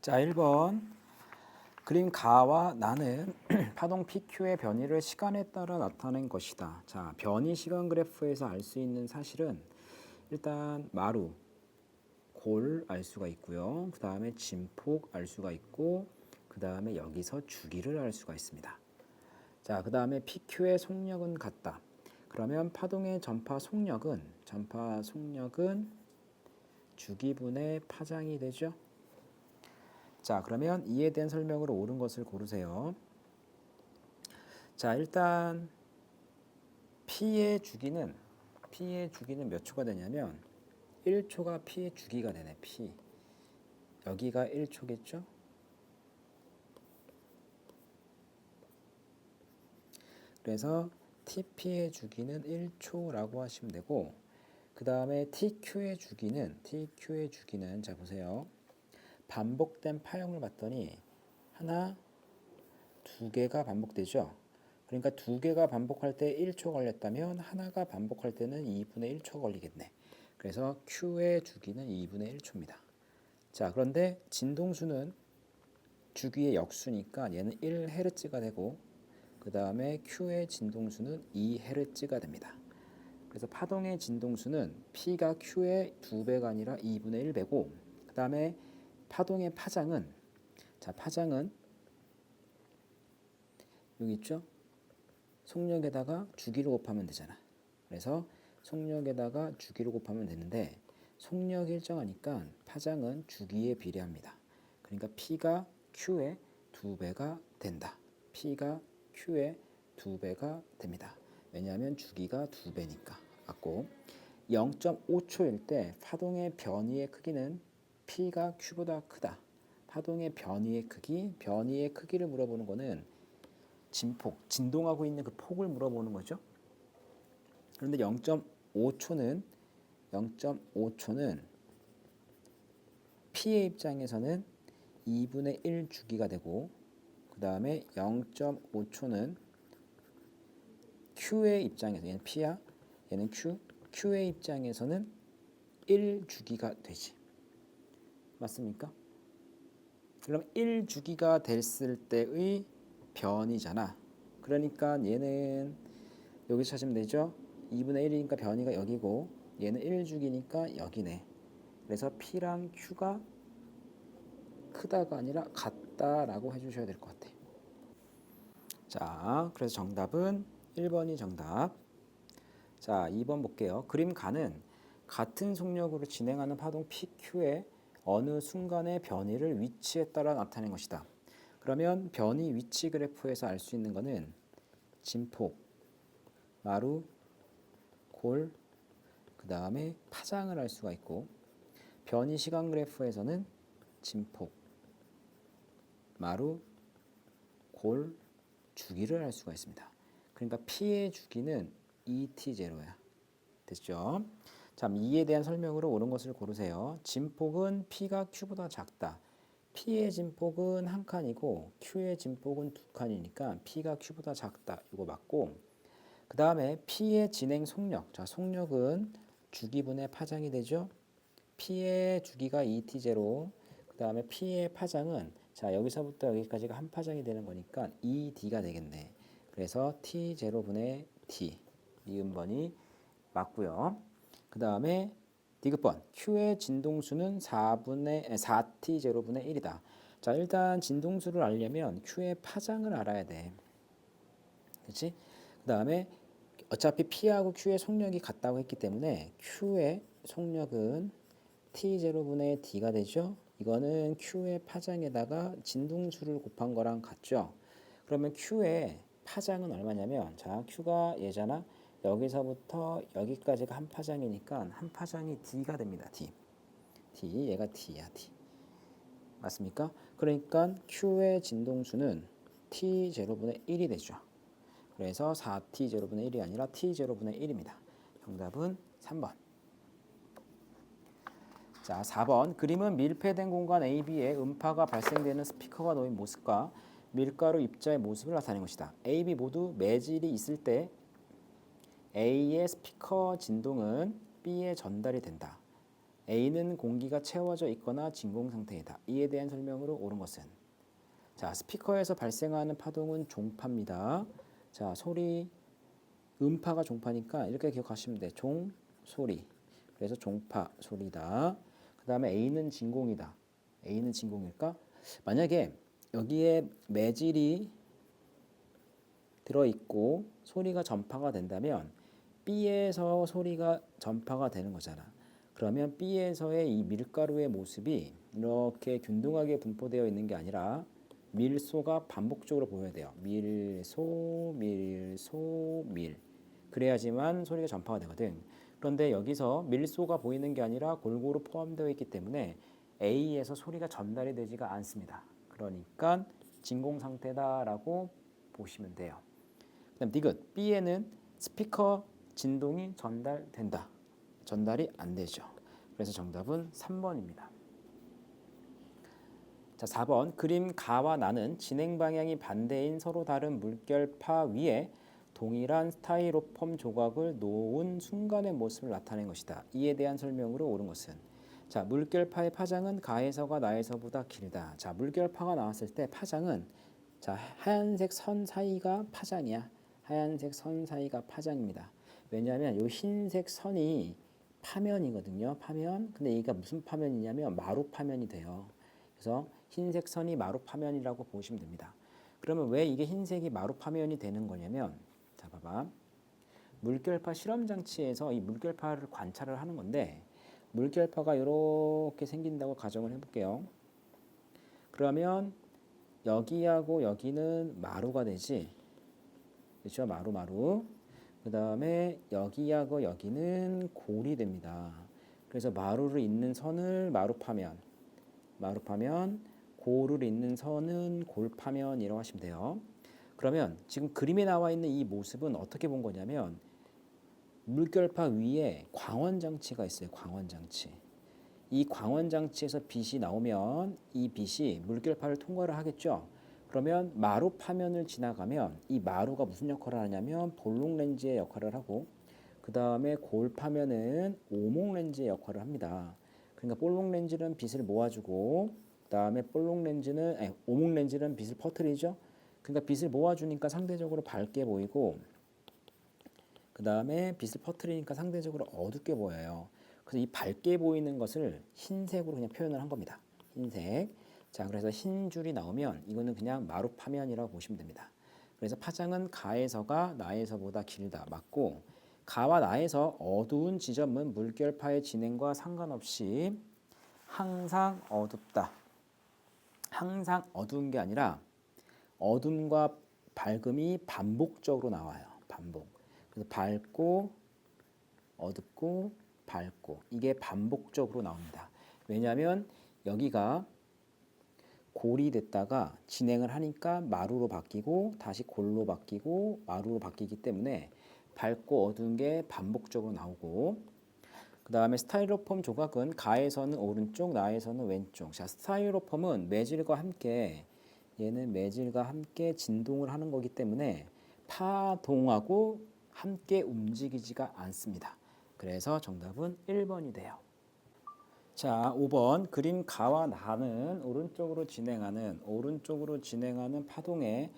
자, 1번. 그림 가와 나는 파동 PQ의 변이를 시간에 따라 나타낸 것이다. 자, 변이 시간 그래프에서 알 수 있는 사실은 일단 마루, 골 알 수가 있고요. 그 다음에 진폭 알 수가 있고, 그 다음에 여기서 주기를 알 수가 있습니다. 자, 그 다음에 PQ의 속력은 같다. 그러면 파동의 전파 속력은 주기분의 파장이 되죠. 자, 그러면 이에 대한 설명으로 옳은 것을 고르세요. 자, 일단 P의 주기는 몇 초가 되냐면 1초가 P의 주기가 되네. P. 여기가 1초겠죠? 그래서 TP의 주기는 1초라고 하시면 되고, 그 다음에 TQ의 주기는 자 보세요. 반복된 파형을 봤더니 하나, 두 개가 반복되죠. 그러니까 두 개가 반복할 때 1초 걸렸다면 하나가 반복할 때는 2분의 1초 걸리겠네. 그래서 Q의 주기는 2분의 1초입니다. 자, 그런데 진동수는 주기의 역수니까 얘는 1Hz가 되고, 그 다음에 Q의 진동수는 2Hz가 됩니다. 그래서 파동의 진동수는 P가 Q의 2배가 아니라 2분의 1배고, 그 다음에 파동의 파장은, 자, 파장은 여기 있죠? 속력에다가 주기를 곱하면 되잖아. 그래서 속력에다가 주기를 곱하면 되는데, 속력이 일정하니까 파장은 주기에 비례합니다. 그러니까 P가 Q의 2배가 된다. P가 Q의 2배가 됩니다. 왜냐하면 주기가 2배니까. 맞고, 0.5초일 때 파동의 변이의 크기는 P가 Q보다 크다. 파동의 변이의 크기를 물어보는 거는 진폭, 진동하고 있는 그 폭을 물어보는 거죠. 그런데 0.5초는 P의 입장에서는 2분의 1 주기가 되고, 그 다음에 0.5초는 Q의 입장에서, 얘는 P야, 얘는 Q의 입장에서는 1 주기가 되지. 맞습니까? 그럼 1 주기가 됐을 때의 변이잖아. 그러니까 얘는 여기서 찾으면 되죠. 2분의 1이니까 변이가 여기고, 얘는 1주기니까 여기네. 그래서 P랑 Q가 크다가 아니라 같다라고 해주셔야 될 것 같아. 자, 그래서 정답은 1번이 정답. 자, 2번 볼게요. 그림 가는 같은 속력으로 진행하는 파동 PQ의 어느 순간의 변이를 위치에 따라 나타낸 것이다. 그러면 변이 위치 그래프에서 알 수 있는 거는 진폭, 마루, 골, 그 다음에 파장을 알 수가 있고, 변이 시간 그래프에서는 진폭, 마루, 골, 주기를 알 수가 있습니다. 그러니까 P의 주기는 ET0야. 됐죠? 자, 이에 대한 설명으로 옳은 것을 고르세요. 진폭은 P가 Q보다 작다. P의 진폭은 한 칸이고 Q의 진폭은 두 칸이니까 P가 Q보다 작다. 이거 맞고, 그 다음에 P의 진행 속력. 자, 속력은 주기분의 파장이 되죠. P의 주기가 ET0, 그 다음에 P의 파장은, 자, 여기서부터 여기까지가 한 파장이 되는 거니까 ED가 되겠네. 그래서 T0분의 T, 이음번이 맞고요. 그 다음에 디귿번, Q의 진동수는 4T0분의 1이다. 자, 일단 진동수를 알려면 Q의 파장을 알아야 돼. 그렇지? 그 다음에 어차피 P하고 Q의 속력이 같다고 했기 때문에 Q의 속력은 T0분의 D가 되죠. 이거는 Q의 파장에다가 진동수를 곱한 거랑 같죠. 그러면 Q의 파장은 얼마냐면, 자, Q가 얘잖아. 여기서부터 여기까지가 한 파장이니까 한 파장이 D가 됩니다. D. 얘가 D야. D. 맞습니까? 그러니까 Q의 진동수는 T0분의 1이 되죠. 그래서 4T0분의 1이 아니라 T0분의 1입니다. 정답은 3번. 자, 4번. 그림은 밀폐된 공간 AB에 음파가 발생되는 스피커가 놓인 모습과 밀가루 입자의 모습을 나타낸 것이다. A, B 모두 매질이 있을 때 A의 스피커 진동은 B에 전달이 된다. A는 공기가 채워져 있거나 진공 상태이다. 이에 대한 설명으로 옳은 것은 자, 스피커에서 발생하는 파동은 종파입니다. 자, 소리 음파가 종파니까 이렇게 기억하시면 돼. 종 소리. 그래서 종파 소리다. 그다음에 A는 진공이다. A는 진공일까? 만약에 여기에 매질이 들어있고 소리가 전파가 된다면 B에서 소리가 전파가 되는 거잖아. 그러면 B에서의 이 밀가루의 모습이 이렇게 균등하게 분포되어 있는 게 아니라 밀소가 반복적으로 보여야 돼요. 밀소, 밀소, 밀. 그래야지만 소리가 전파가 되거든. 그런데 여기서 밀소가 보이는 게 아니라 골고루 포함되어 있기 때문에 A에서 소리가 전달이 되지가 않습니다. 그러니까 진공 상태다라고 보시면 돼요. 그다음 디귿. B에는 스피커 진동이 전달된다. 전달이 안 되죠. 그래서 정답은 3번입니다. 자, 4번. 그림 가와 나는 진행 방향이 반대인 서로 다른 물결파 위에 동일한 스타이로폼 조각을 놓은 순간의 모습을 나타낸 것이다. 이에 대한 설명으로 옳은 것은 자, 물결파의 파장은 가에서가 나에서보다 길다. 자, 물결파가 나왔을 때 파장은 자, 하얀색 선 사이가 파장이야. 하얀색 선 사이가 파장입니다. 왜냐하면 이 흰색 선이 파면이거든요. 파면. 근데 얘가 무슨 파면이냐면 마루 파면이 돼요. 그래서 흰색 선이 마루 파면이라고 보시면 됩니다. 그러면 왜 이게 흰색이 마루 파면이 되는 거냐면 자, 봐봐. 물결파 실험 장치에서 이 물결파를 관찰을 하는 건데 물결파가 이렇게 생긴다고 가정을 해볼게요. 그러면 여기하고 여기는 마루가 되지. 그렇죠? 마루 마루. 그 다음에 여기하고 여기는 골이 됩니다. 그래서 마루를 잇는 선을 마루파면, 마루파면, 골을 잇는 선은 골파면이라고 하시면 돼요. 그러면 지금 그림에 나와 있는 이 모습은 어떻게 본 거냐면 물결파 위에 광원장치가 있어요. 광원장치. 이 광원장치에서 빛이 나오면 이 빛이 물결파를 통과를 하겠죠. 그러면 마루 파면을 지나가면 이 마루가 무슨 역할을 하냐면 볼록 렌즈의 역할을 하고 그 다음에 골 파면은 오목 렌즈의 역할을 합니다. 그러니까 볼록 렌즈는 빛을 모아주고 그 다음에 오목 렌즈는 빛을 퍼뜨리죠. 그러니까 빛을 모아주니까 상대적으로 밝게 보이고 그 다음에 빛을 퍼뜨리니까 상대적으로 어둡게 보여요. 그래서 이 밝게 보이는 것을 흰색으로 그냥 표현을 한 겁니다. 흰색. 자, 그래서 흰 줄이 나오면 이거는 그냥 마루 파면이라고 보시면 됩니다. 그래서 파장은 가에서가 나에서보다 길다. 맞고 가와 나에서 어두운 지점은 물결파의 진행과 상관없이 항상 어둡다. 항상 어두운 게 아니라 어둠과 밝음이 반복적으로 나와요. 반복. 그래서 밝고 어둡고 밝고 이게 반복적으로 나옵니다. 왜냐하면 여기가 골이 됐다가 진행을 하니까 마루로 바뀌고 다시 골로 바뀌고 마루로 바뀌기 때문에 밝고 어두운 게 반복적으로 나오고 그 다음에 스타이로폼 조각은 가에서는 오른쪽 나에서는 왼쪽. 자, 스타이로폼은 매질과 함께 얘는 매질과 함께 진동을 하는 거기 때문에 파동하고 함께 움직이지가 않습니다. 그래서 정답은 1번이 돼요. 자, 5번. 그림 가와 나는 오른쪽으로 진행하는 파동의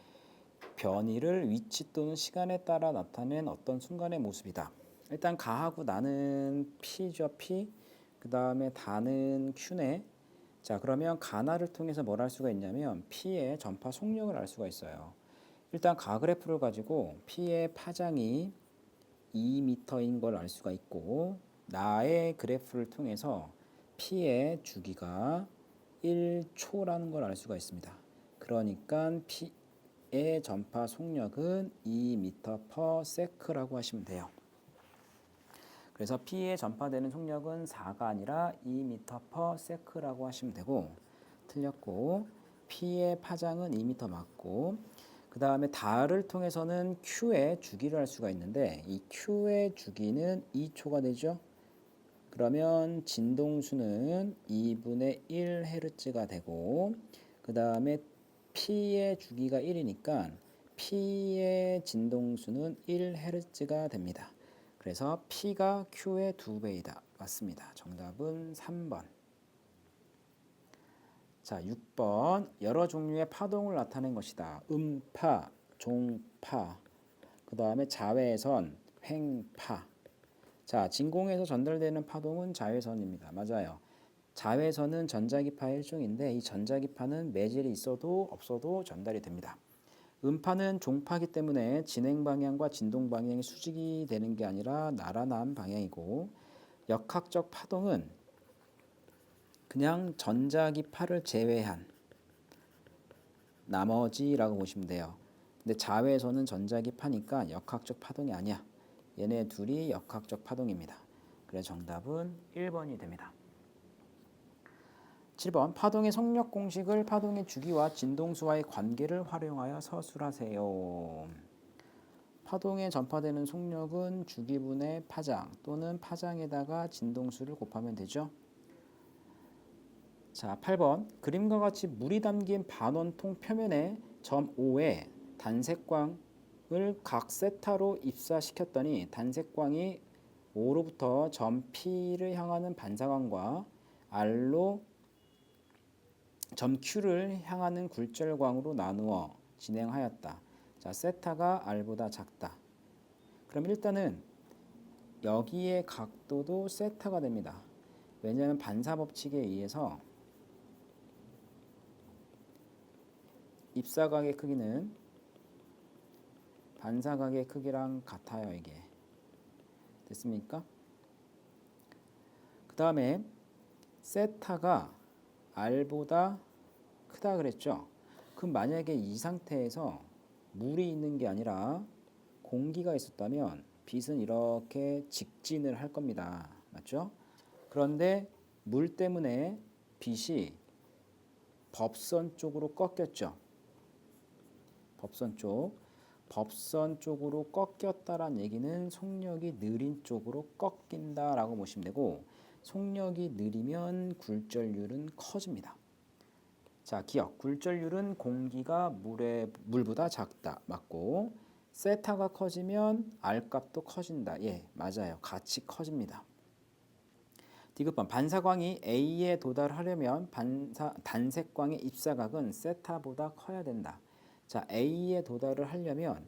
변이를 위치 또는 시간에 따라 나타낸 어떤 순간의 모습이다. 일단 가하고 나는 P죠, P. 그 다음에 다는 Q네. 자, 그러면 가나를 통해서 뭘 할 수가 있냐면 P의 전파 속력을 알 수가 있어요. 일단 가 그래프를 가지고 P의 파장이 2m인 걸 알 수가 있고 나의 그래프를 통해서 P의 주기가 1초라는 걸 알 수가 있습니다. 그러니까 P의 전파 속력은 2m/s라고 하시면 돼요. 그래서 P에 전파되는 속력은 4가 아니라 2m/s라고 하시면 되고 틀렸고 P의 파장은 2m 맞고 그 다음에 달을 통해서는 Q의 주기를 할 수가 있는데 이 Q의 주기는 2초가 되죠. 그러면 진동수는 2분의 1Hz가 되고 그 다음에 P의 주기가 1이니까 P의 진동수는 1Hz가 됩니다. 그래서 P가 Q의 2배이다. 맞습니다. 정답은 3번. 자, 6번. 여러 종류의 파동을 나타낸 것이다. 음파, 종파, 그 다음에 자외선, 횡파. 자, 진공에서 전달되는 파동은 자외선입니다. 맞아요. 자외선은 전자기파의 일종인데 이 전자기파는 매질이 있어도 없어도 전달이 됩니다. 음파는 종파기 때문에 진행 방향과 진동 방향이 수직이 되는 게 아니라 나란한 방향이고, 역학적 파동은 그냥 전자기파를 제외한 나머지라고 보시면 돼요. 근데 자외선은 전자기파니까 역학적 파동이 아니야. 얘네 둘이 역학적 파동입니다. 그래서 정답은 1번이 됩니다. 7번. 파동의 속력 공식을 파동의 주기와 진동수와의 관계를 활용하여 서술하세요. 파동에 전파되는 속력은 주기분의 파장 또는 파장에다가 진동수를 곱하면 되죠. 자, 8번. 그림과 같이 물이 담긴 반원통 표면에 점 O에 단색광을 각 세타로 입사시켰더니 단색광이 O로부터 점 P를 향하는 반사광과 R로 점 Q를 향하는 굴절광으로 나누어 진행하였다. 자, 세타가 R보다 작다. 그럼 일단은 여기의 각도도 세타가 됩니다. 왜냐하면 반사법칙에 의해서 입사각의 크기는 반사각의 크기랑 같아요. 이게 됐습니까? 그 다음에 세타가 R보다 크다 그랬죠. 그럼 만약에 이 상태에서 물이 있는 게 아니라 공기가 있었다면 빛은 이렇게 직진을 할 겁니다. 맞죠? 그런데 물 때문에 빛이 법선 쪽으로 꺾였죠. 법선 쪽으로 꺾였다란 얘기는 속력이 느린 쪽으로 꺾인다라고 보시면 되고, 속력이 느리면 굴절률은 커집니다. 자, 기억. 굴절률은 공기가 물보다 작다. 맞고, 세타가 커지면 R 값도 커진다. 예, 맞아요. 같이 커집니다. 디귿번. 반사광이 A에 도달하려면 단색광의 입사각은 세타보다 커야 된다. 자, A에 도달을 하려면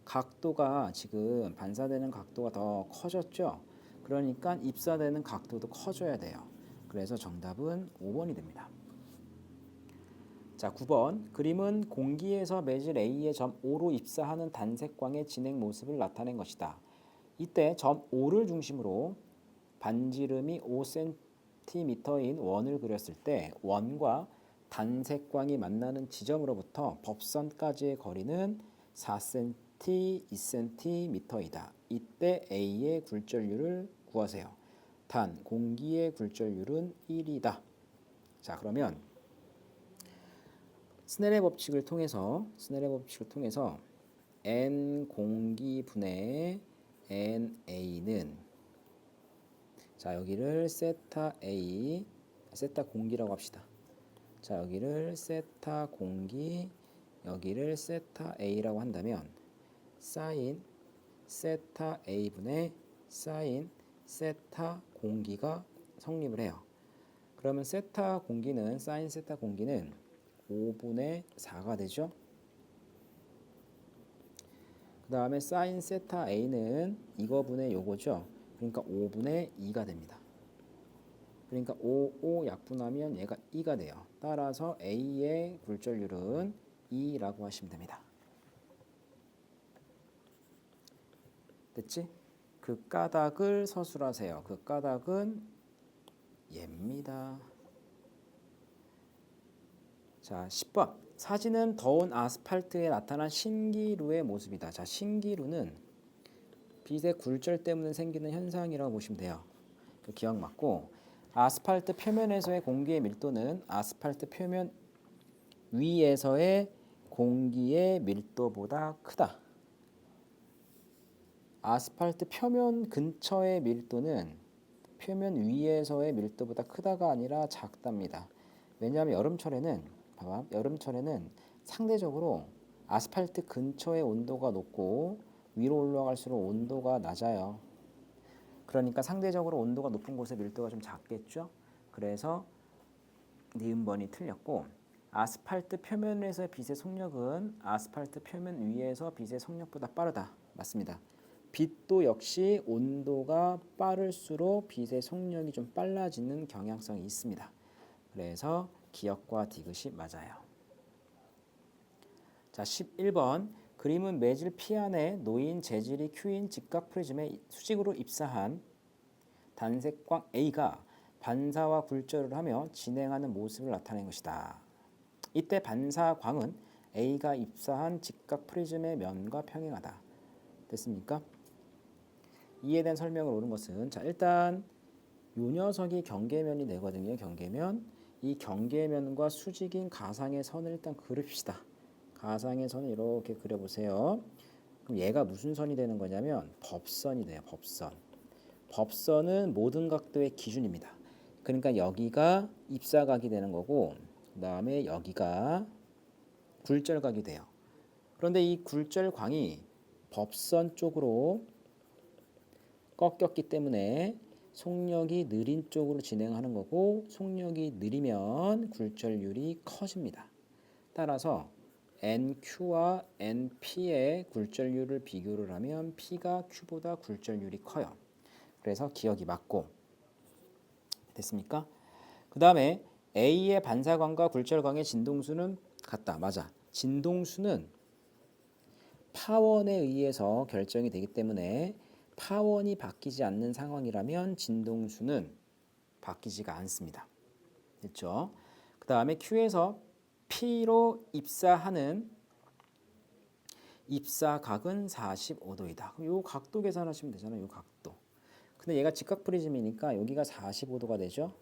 각도가 지금 반사되는 각도가 더 커졌죠. 그러니까 입사되는 각도도 커져야 돼요. 그래서 정답은 5번이 됩니다. 자, 9번. 그림은 공기에서 매질 A의 점 O로 입사하는 단색광의 진행 모습을 나타낸 것이다. 이때 점 O를 중심으로 반지름이 5cm인 원을 그렸을 때 원과 단색광이 만나는 지점으로부터 법선까지의 거리는 4cm, 2cm이다. 이때 A의 굴절률을 구하세요. 단 공기의 굴절률은 1이다. 자, 그러면 스넬의 법칙을 통해서 N 공기 분의 NA는, 자, 여기를 세타 A, 세타 공기라고 합시다. 자, 여기를 세타 공기, 여기를 세타 A라고 한다면 사인 세타 A분의 사인 세타 공기가 성립을 해요. 그러면 세타 공기는, 사인 세타 공기는 5분의 4가 되죠. 그 다음에 사인 세타 A는 이거분의 요거죠. 그러니까 5분의 2가 됩니다. 그러니까 5 약분하면 얘가 2가 돼요. 따라서 A의 굴절률은 2라고 하시면 됩니다. 됐지? 그 까닭을 서술하세요. 그 까닭은 얘입니다. 자, 10번. 사진은 더운 아스팔트에 나타난 신기루의 모습이다. 자, 신기루는 빛의 굴절 때문에 생기는 현상이라고 보시면 돼요. 그 기억 맞고, 아스팔트 표면에서의 공기의 밀도는 아스팔트 표면 위에서의 공기의 밀도보다 크다. 아스팔트 표면 근처의 밀도는 표면 위에서의 밀도보다 크다가 아니라 작답니다. 왜냐하면 여름철에는 상대적으로 아스팔트 근처의 온도가 높고 위로 올라갈수록 온도가 낮아요. 그러니까 상대적으로 온도가 높은 곳에 밀도가 좀 작겠죠. 그래서 니은번이 틀렸고 아스팔트 표면에서의 빛의 속력은 아스팔트 표면 위에서 빛의 속력보다 빠르다. 맞습니다. 빛도 역시 온도가 빠를수록 빛의 속력이 좀 빨라지는 경향성이 있습니다. 그래서 기역과 디귿이 맞아요. 자, 11번 그림은 매질 P 안에 놓인 재질이 Q인 직각 프리즘에 수직으로 입사한 단색광 A가 반사와 굴절을 하며 진행하는 모습을 나타낸 것이다. 이때 반사광은 A가 입사한 직각 프리즘의 면과 평행하다. 됐습니까? 이에 대한 설명을 오는 것은 자 일단 요 녀석이 경계면이 되거든요. 경계면. 이 경계면과 수직인 가상의 선을 일단 그립시다. 가상의 선을 이렇게 그려보세요. 그럼 얘가 무슨 선이 되는 거냐면 법선이 돼요. 법선. 법선은 모든 각도의 기준입니다. 그러니까 여기가 입사각이 되는 거고 그 다음에 여기가 굴절각이 돼요. 그런데 이 굴절광이 법선 쪽으로 꺾였기 때문에 속력이 느린 쪽으로 진행하는 거고 속력이 느리면 굴절률이 커집니다. 따라서 NQ와 NP의 굴절률을 비교를 하면 P가 Q보다 굴절률이 커요. 그래서 기억이 맞고 됐습니까? 그 다음에 A의 반사광과 굴절광의 진동수는 같다. 맞아. 진동수는 파원에 의해서 결정이 되기 때문에 파원이 바뀌지 않는 상황이라면 진동수는 바뀌지가 않습니다. 됐죠? 그 다음에 Q에서 P로 입사하는 입사각은 45도이다. 그럼 이 각도 계산하시면 되잖아요. 이 각도. 근데 얘가 직각 프리즘이니까 여기가 45도가 되죠.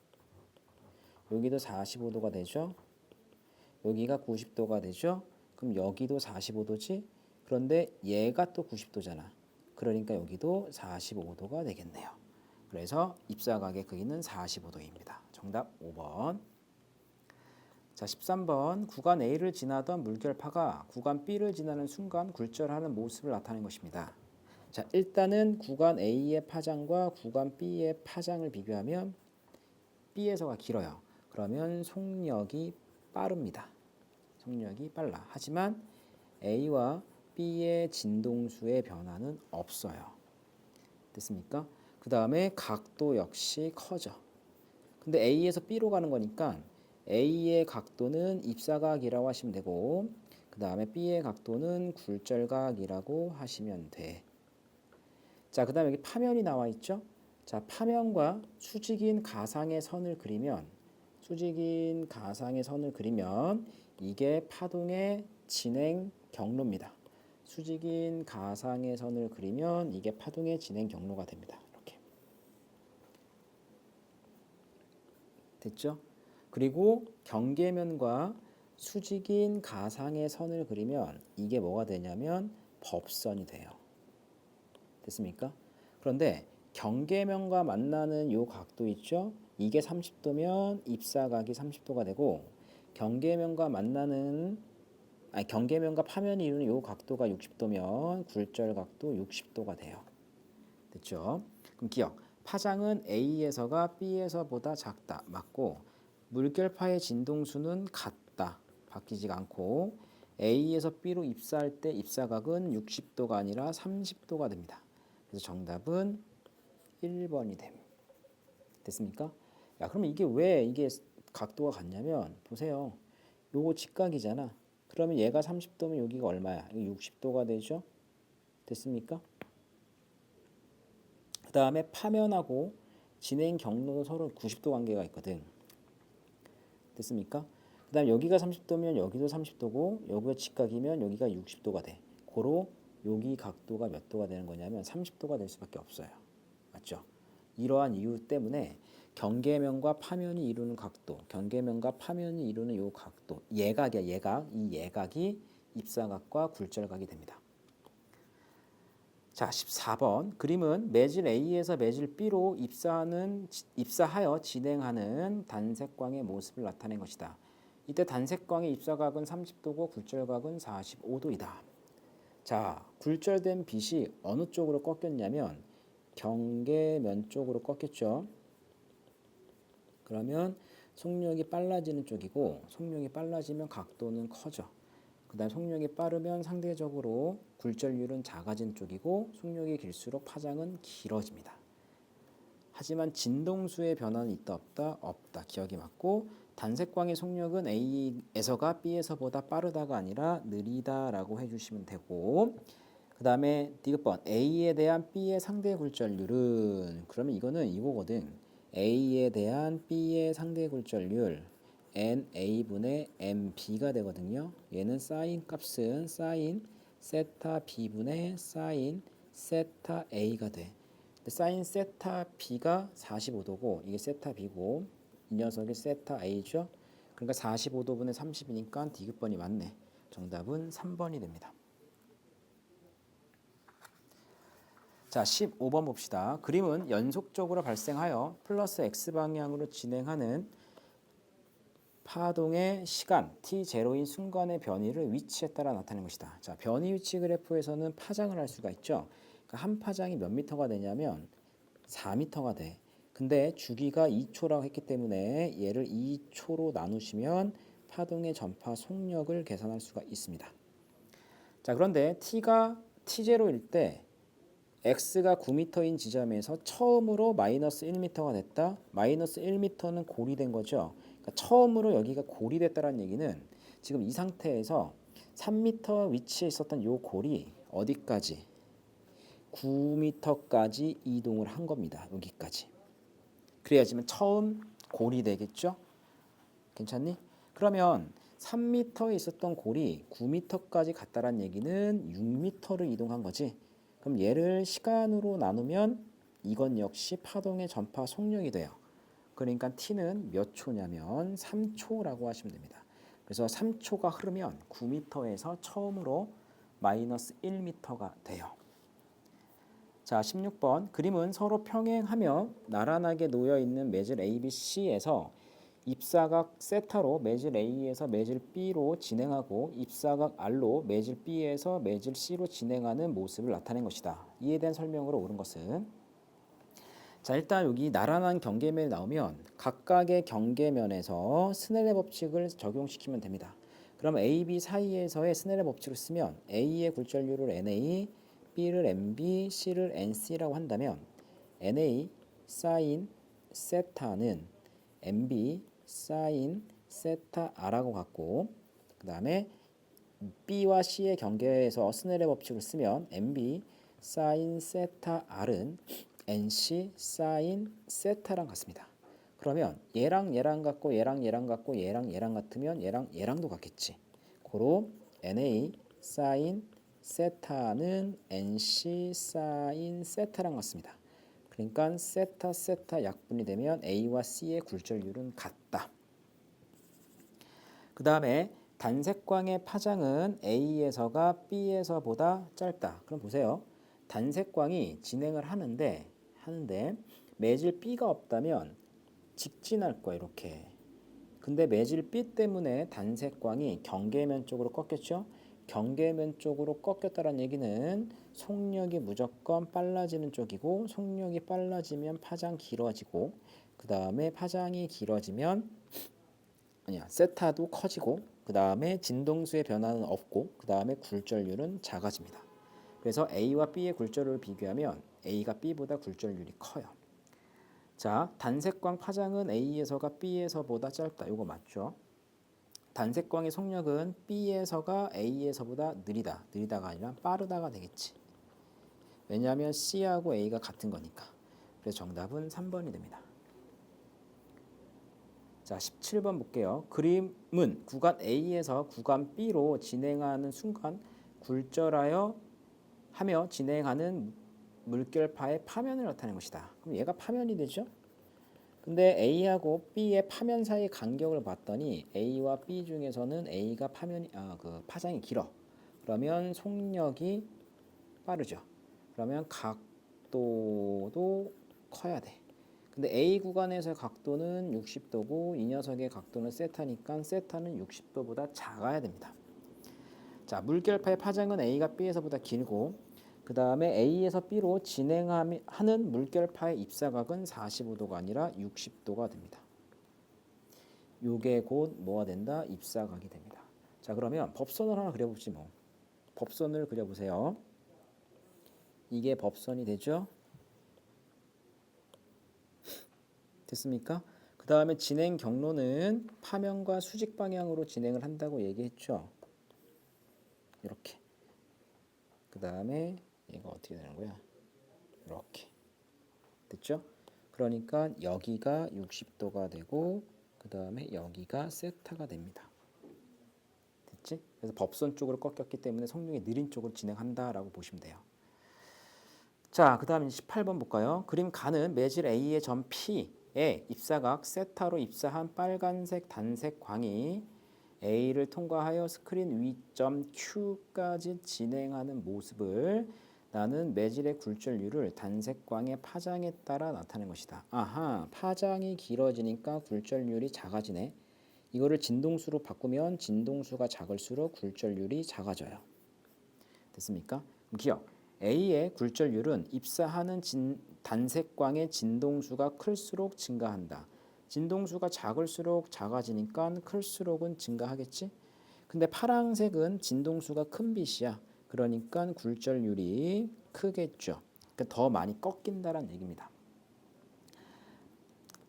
여기도 45도가 되죠. 여기가 90도가 되죠. 그럼 여기도 45도지. 그런데 얘가 또 90도잖아. 그러니까 여기도 45도가 되겠네요. 그래서 입사각의 크기는 45도입니다. 정답 5번. 자, 13번 구간 A를 지나던 물결파가 구간 B를 지나는 순간 굴절하는 모습을 나타낸 것입니다. 자, 일단은 구간 A의 파장과 구간 B의 파장을 비교하면 B에서가 길어요. 그러면 속력이 빠릅니다. 속력이 빨라. 하지만 A와 B의 진동수의 변화는 없어요. 됐습니까? 그 다음에 각도 역시 커져. 근데 A에서 B로 가는 거니까 A의 각도는 입사각이라고 하시면 되고 그 다음에 B의 각도는 굴절각이라고 하시면 돼. 자, 그 다음에 여기 파면이 나와 있죠? 자, 파면과 수직인 가상의 선을 그리면 이게 파동의 진행 경로입니다. 수직인 가상의 선을 그리면 이게 파동의 진행 경로가 됩니다. 이렇게. 됐죠? 그리고 경계면과 수직인 가상의 선을 그리면 이게 뭐가 되냐면 법선이 돼요. 됐습니까? 그런데 경계면과 만나는 요 각도 있죠? 이게 30도면 입사각이 30도가 되고 경계면과 파면이 이루는 요 각도가 60도면 굴절각도 60도가 돼요. 됐죠? 그럼 기억. 파장은 A에서가 B에서보다 작다. 맞고 물결파의 진동수는 같다. 바뀌지가 않고 A에서 B로 입사할 때 입사각은 60도가 아니라 30도가 됩니다. 그래서 정답은 1번이 됩니다. 됐습니까? 야, 그러면 이게 각도가 같냐면 보세요. 요거 직각이잖아. 그러면 얘가 30도면 여기가 얼마야? 이거 60도가 되죠? 됐습니까? 그 다음에 파면하고 진행 경로도 서로 90도 관계가 있거든. 됐습니까? 그 다음에 여기가 30도면 여기도 30도고 여기가 직각이면 여기가 60도가 돼. 고로 여기 각도가 몇 도가 되는 거냐면 30도가 될 수밖에 없어요. 맞죠? 이러한 이유 때문에 경계면과 파면이 이루는 각도, 경계면과 파면이 이루는 요 각도, 예각이야, 예각. 이 예각이 입사각과 굴절각이 됩니다. 자, 14번 그림은 매질 A에서 매질 B로 입사하여 진행하는 단색광의 모습을 나타낸 것이다. 이때 단색광의 입사각은 30도고 굴절각은 45도이다. 자, 굴절된 빛이 어느 쪽으로 꺾였냐면 경계면 쪽으로 꺾였죠. 그러면 속력이 빨라지는 쪽이고 속력이 빨라지면 각도는 커져. 그 다음 속력이 빠르면 상대적으로 굴절률은 작아지는 쪽이고 속력이 길수록 파장은 길어집니다. 하지만 진동수의 변화는 있다 없다? 없다. 기억이 맞고 단색광의 속력은 A에서가 B에서보다 빠르다가 아니라 느리다라고 해주시면 되고 그 다음에 디귿번 A에 대한 B의 상대 굴절률은 그러면 이거는 이거거든. A에 대한 B의 상대 굴절률 NA분의 MB가 되거든요. 얘는 사인 값은 사인 세타 B분의 사인 세타 A가 돼. 사인 세타 B가 45도고 이게 세타 B고 이 녀석이 세타 A죠. 그러니까 45도분의 30이니까 디귿번이 맞네. 정답은 3번이 됩니다. 자, 15번 봅시다. 그림은 연속적으로 발생하여 플러스 X방향으로 진행하는 파동의 시간 t0인 순간의 변이를 위치에 따라 나타낸 것이다. 자, 변이 위치 그래프에서는 파장을 할 수가 있죠. 그러니까 한 파장이 몇 미터가 되냐면 4미터가 돼. 근데 주기가 2초라고 했기 때문에 얘를 2초로 나누시면 파동의 전파 속력을 계산할 수가 있습니다. 자, 그런데 t가 t0일 때 x가 9m인 지점에서 처음으로 마이너스 1m가 됐다. 마이너스 1m는 고리된 거죠. 그러니까 처음으로 여기가 고리됐다는 얘기는 지금 이 상태에서 3m 위치에 있었던 요 골이 어디까지? 9m까지 이동을 한 겁니다. 여기까지. 그래야지만 처음 골이 되겠죠? 괜찮니? 그러면 3m에 있었던 골이 9m까지 갔다는 얘기는 6m를 이동한 거지. 그럼 얘를 시간으로 나누면 이건 역시 파동의 전파 속력이 돼요. 그러니까 t는 몇 초냐면 3초라고 하시면 됩니다. 그래서 3초가 흐르면 9m에서 처음으로 마이너스 1m가 돼요. 자, 16번 그림은 서로 평행하며 나란하게 놓여있는 매질 ABC에서 입사각 세타로 매질 A에서 매질 B로 진행하고 입사각 R로 매질 B에서 매질 C로 진행하는 모습을 나타낸 것이다. 이에 대한 설명으로 옳은 것은 자, 일단 여기 나란한 경계면이 나오면 각각의 경계면에서 스넬의 법칙을 적용시키면 됩니다. 그럼 A, B 사이에서의 스넬의 법칙을 쓰면 A의 굴절률을 NA, B를 NB, C를 NC라고 한다면 NA 사인 세타는 NB 사인 세타 R하고 같고 그 다음에 B와 C의 경계에서 스넬의 법칙을 쓰면 NB 사인 세타 R은 NC 사인 세타랑 같습니다. 그러면 얘랑 얘랑 같고 얘랑 얘랑 같고 얘랑 얘랑 같으면 얘랑 얘랑도 같겠지. 고로 NA 사인 세타는 NC 사인 세타랑 같습니다. 그러니까 세타 세타 약분이 되면 A와 C의 굴절률은 같다. 그 다음에 단색광의 파장은 A에서가 B에서보다 짧다. 그럼 보세요. 단색광이 진행을 하는데 매질 B가 없다면 직진할 거야 이렇게. 근데 매질 B 때문에 단색광이 경계면 쪽으로 꺾였죠. 경계면 쪽으로 꺾였다는 얘기는 속력이 무조건 빨라지는 쪽이고 속력이 빨라지면 파장 길어지고 그 다음에 파장이 길어지면 세타도 커지고 그 다음에 진동수의 변화는 없고 그 다음에 굴절률은 작아집니다. 그래서 A와 B의 굴절률을 비교하면 A가 B보다 굴절률이 커요. 자, 단색광 파장은 A에서가 B에서보다 짧다. 이거 맞죠? 단색광의 속력은 B에서가 A에서보다 느리다. 느리다가 아니라 빠르다가 되겠지. 왜냐하면 C하고 A가 같은 거니까. 그래서 정답은 3번이 됩니다. 자, 17번 볼게요. 그림은 구간 A에서 구간 B로 진행하는 순간 굴절하여 하며 진행하는 물결파의 파면을 나타낸 것이다. 그럼 얘가 파면이 되죠? 근데 A하고 B의 파면 사이 간격을 봤더니 A와 B 중에서는 A가 파장이 길어. 그러면 속력이 빠르죠. 그러면 각도도 커야 돼. 근데 A 구간에서의 각도는 60도고 이 녀석의 각도는 세타니까 세타는 60도보다 작아야 됩니다. 자, 물결파의 파장은 A가 B에서보다 길고 그 다음에 A에서 B로 진행하는 물결파의 입사각은 45도가 아니라 60도가 됩니다. 요게 곧 뭐가 된다? 입사각이 됩니다. 자, 그러면 법선을 하나 그려보지 뭐. 법선을 그려보세요. 이게 법선이 되죠? 됐습니까? 그 다음에 진행 경로는 파면과 수직 방향으로 진행을 한다고 얘기했죠. 이렇게. 그 다음에 얘가 어떻게 되는 거야? 이렇게. 됐죠? 그러니까 여기가 60도가 되고 그 다음에 여기가 세타가 됩니다. 됐지? 그래서 법선 쪽으로 꺾였기 때문에 성능이 느린 쪽으로 진행한다라고 보시면 돼요. 자, 그 다음 18번 볼까요? 그림 가는 매질 A의 점 P에 입사각 세타로 입사한 빨간색 단색 광이 A를 통과하여 스크린 위점 Q까지 진행하는 모습을 나는 매질의 굴절률을 단색 광의 파장에 따라 나타낸 것이다. 아하, 파장이 길어지니까 굴절률이 작아지네. 이거를 진동수로 바꾸면 진동수가 작을수록 굴절률이 작아져요. 됐습니까? 그럼 기억. A의 굴절률은 입사하는 단색광의 진동수가 클수록 증가한다. 진동수가 작을수록 작아지니까 클수록은 증가하겠지? 근데 파란색은 진동수가 큰 빛이야. 그러니까 굴절률이 크겠죠. 그러니까 더 많이 꺾인다는 얘기입니다.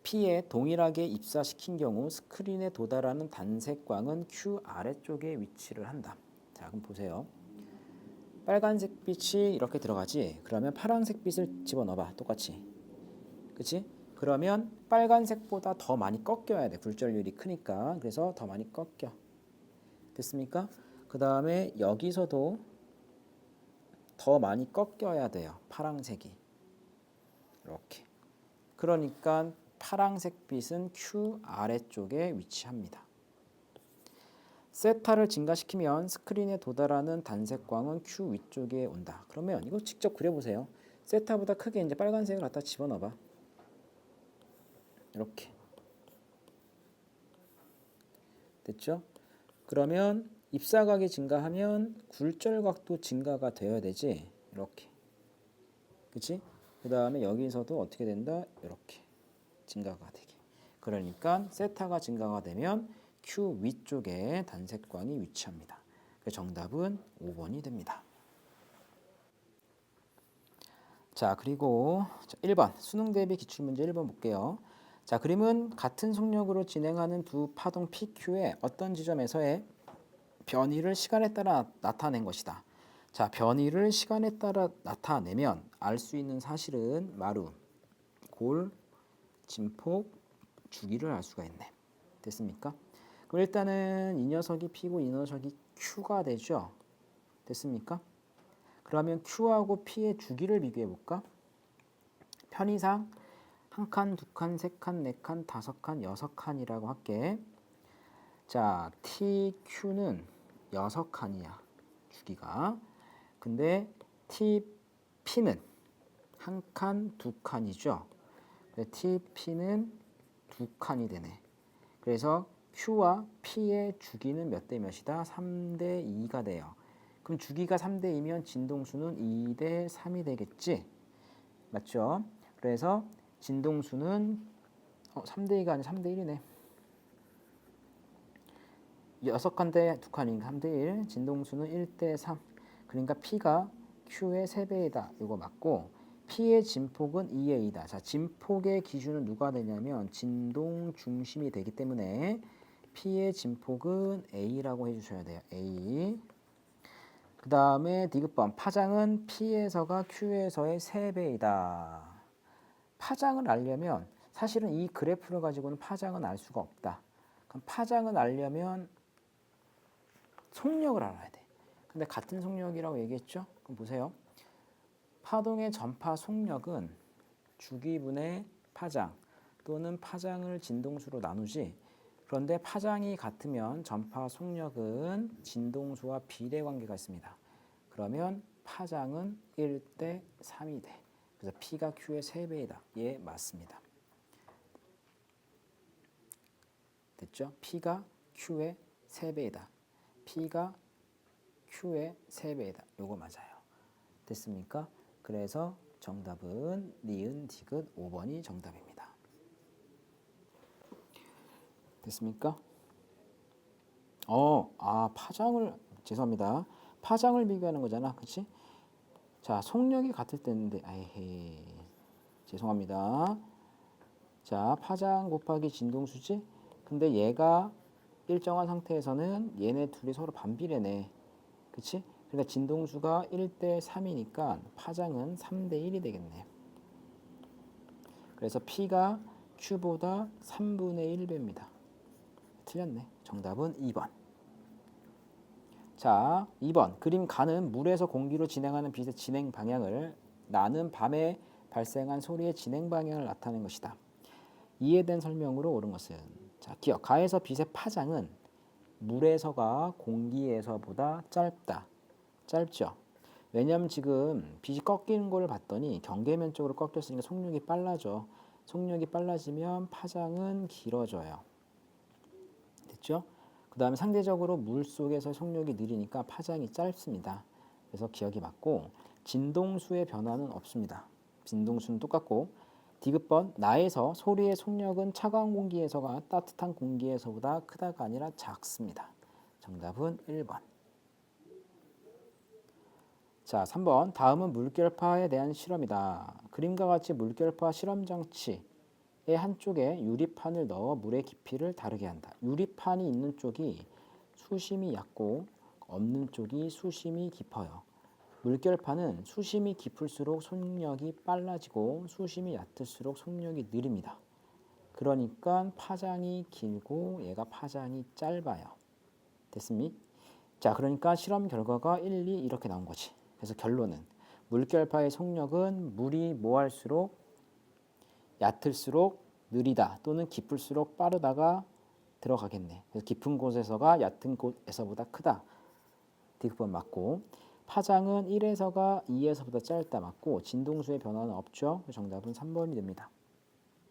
P에 동일하게 입사시킨 경우 스크린에 도달하는 단색광은 Q 아래쪽에 위치를 한다. 자, 그럼 보세요. 빨간색 빛이 이렇게 들어가지. 그러면 파란색 빛을 집어넣어봐. 똑같이. 그치? 그러면 빨간색보다 더 많이 꺾여야 돼. 굴절률이 크니까. 그래서 더 많이 꺾여. 됐습니까? 그 다음에 여기서도 더 많이 꺾여야 돼요. 파란색이. 이렇게. 그러니까 파란색 빛은 Q 아래쪽에 위치합니다. 세타를 증가시키면 스크린에 도달하는 단색광은 Q 위쪽에 온다. 그러면 이거 직접 그려보세요. 세타보다 크게 이제 빨간색을 갖다 집어넣어봐. 이렇게. 됐죠? 그러면 입사각이 증가하면 굴절각도 증가가 되어야 되지. 이렇게. 그치? 그 다음에 여기서도 어떻게 된다? 이렇게. 증가가 되게. 그러니까 세타가 증가가 되면 Q 위쪽에 단색광이 위치합니다. 정답은 5번이 됩니다. 자, 그리고 1번 수능 대비 기출문제 1번 볼게요. 자, 그림은 같은 속력으로 진행하는 두 파동 PQ의 어떤 지점에서의 변이를 시간에 따라 나타낸 것이다. 자, 변이를 시간에 따라 나타내면 알 수 있는 사실은 마루, 골, 진폭, 주기를 알 수가 있네. 됐습니까? 그럼 일단은 이 녀석이 P고 이 녀석이 Q가 되죠. 됐습니까? 그러면 Q하고 P의 주기를 비교해 볼까? 편의상 한 칸, 두 칸, 세 칸, 네 칸, 다섯 칸, 여섯 칸이라고 할게. 자, TQ는 여섯 칸이야. 주기가. 근데 TP는 한 칸, 두 칸이죠. TP는 두 칸이 되네. 그래서 Q와 P의 주기는 몇 대 몇이다? 3대 2가 돼요. 그럼 주기가 3대 2면 진동수는 2대 3이 되겠지? 맞죠? 그래서 진동수는 3대 2가 아니라 3대 1이네. 6칸대 2칸이니까 3대 1. 진동수는 1대 3. 그러니까 P가 Q의 3배이다. 이거 맞고 P의 진폭은 2의 2다. 자, 진폭의 기준은 누가 되냐면 진동 중심이 되기 때문에 P의 진폭은 A라고 해주셔야 돼요. A. 그 다음에 디귿번 파장은 P에서가 Q에서의 3배이다. 파장을 알려면 사실은 이 그래프를 가지고는 파장은 알 수가 없다. 그럼 파장을 알려면 속력을 알아야 돼. 근데 같은 속력이라고 얘기했죠? 그럼 보세요. 파동의 전파 속력은 주기분의 파장 또는 파장을 진동수로 나누지. 그런데 파장이 같으면 전파 속력은 진동수와 비례 관계가 있습니다. 그러면 파장은 1대 3이 돼. 그래서 P가 Q의 3배이다. 예, 맞습니다. 됐죠? P가 Q의 3배이다. P가 Q의 3배이다. 요거 맞아요. 됐습니까? 그래서 정답은 니은 디귿 5번이 정답입니다. 됐습니까? 파장을 죄송합니다. 파장을 비교하는 거잖아, 그렇지? 자, 속력이 같을 때인데, 아이 죄송합니다. 자, 파장 곱하기 진동수지? 근데 얘가 일정한 상태에서는 얘네 둘이 서로 반비례네. 그치? 그러니까 진동수가 1대 3이니까 파장은 3대 1이 되겠네. 그래서 P가 Q보다 3분의 1배입니다. 틀렸네. 정답은 2번. 자, 2번. 그림 가는 물에서 공기로 진행하는 빛의 진행 방향을 나는 밤에 발생한 소리의 진행 방향을 나타낸 것이다. 이해된 설명으로 옳은 것은 자, 기억. 가에서 빛의 파장은 물에서가 공기에서보다 짧죠. 왜냐하면 지금 빛이 꺾이는 걸 봤더니 경계면 쪽으로 꺾였으니까 속력이 빨라져. 속력이 빨라지면 파장은 길어져요. 됐죠? 그 다음에 상대적으로 물 속에서 속력이 느리니까 파장이 짧습니다. 그래서 기억이 맞고 진동수의 변화는 없습니다. 진동수는 똑같고 디귿번 나에서 소리의 속력은 차가운 공기에서가 따뜻한 공기에서보다 크다가 아니라 작습니다. 정답은 1번. 자, 3번. 다음은 물결파에 대한 실험이다. 그림과 같이 물결파 실험 장치의 한쪽에 유리판을 넣어 물의 깊이를 다르게 한다. 유리판이 있는 쪽이 수심이 얕고 없는 쪽이 수심이 깊어요. 물결파는 수심이 깊을수록 속력이 빨라지고 수심이 얕을수록 속력이 느립니다. 그러니까 파장이 길고 얘가 파장이 짧아요. 됐습니까? 자, 그러니까 실험 결과가 1, 2 이렇게 나온 거지. 그래서 결론은 물결파의 속력은 물이 뭐할수록 얕을수록 느리다 또는 깊을수록 빠르다가 들어가겠네. 그래서 깊은 곳에서가 얕은 곳에서보다 크다. 디귿번 맞고 파장은 1에서가 2에서보다 짧다 맞고 진동수의 변화는 없죠. 정답은 3번이 됩니다.